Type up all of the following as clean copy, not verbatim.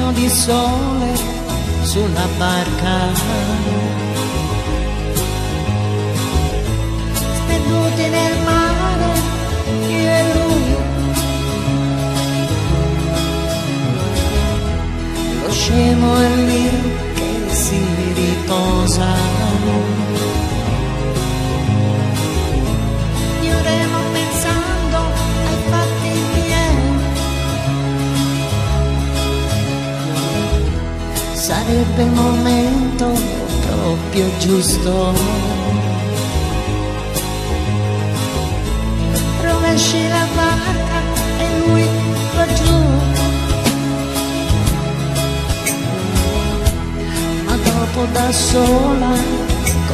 raggio di sole sulla barca, sperduti nel mare, io e lui. Lo scemo è lì che si riposa, io remo pensando ai fatti miei. Sarebbe il momento proprio giusto, rovesci la barca e lui va giù. Ma dopo da sola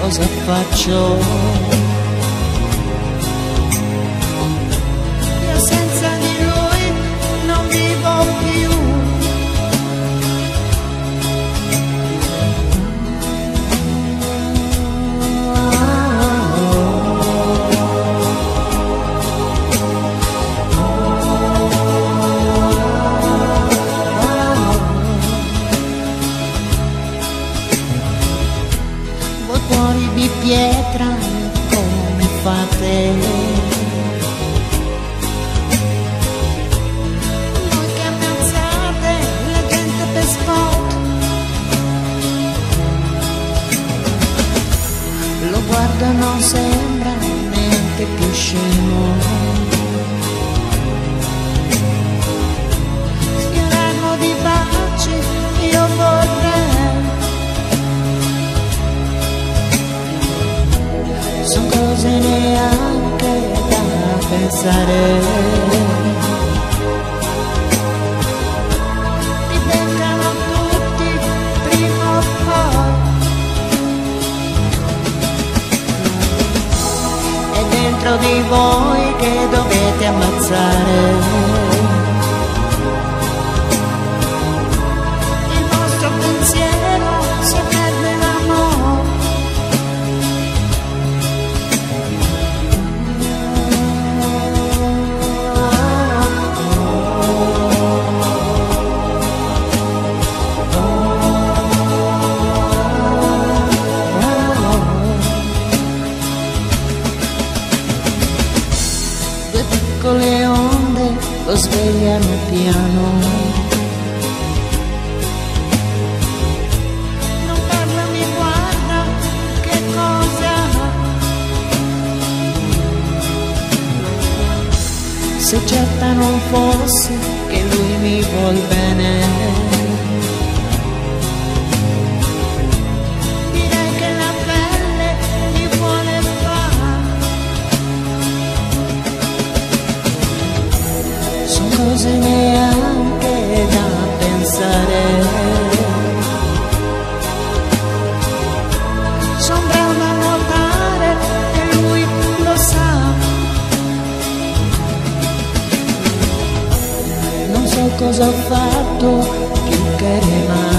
cosa faccio? Io senza di lui non vivo più. Cuori di pietra come fate voi che ammazzate la gente per sport. Lo guardo e non sembra neanche più scemo, sfiorarlo di baci io vorrei. Son cose neanche da pensare, mi vengano tutti prima o poi. È dentro di voi che dovete ammazzare. Il vostro pensiero si perde l'amore. Le onde lo svegliano piano, non parla, mi guarda, che cosa ha? Se certa non fosse che lui mi vuol bene, direi che la pelle mi vuole fare. Son cose neanche da pensare, son brava a nuotare e lui lo sa. Non so cosa ho fatto più che remare.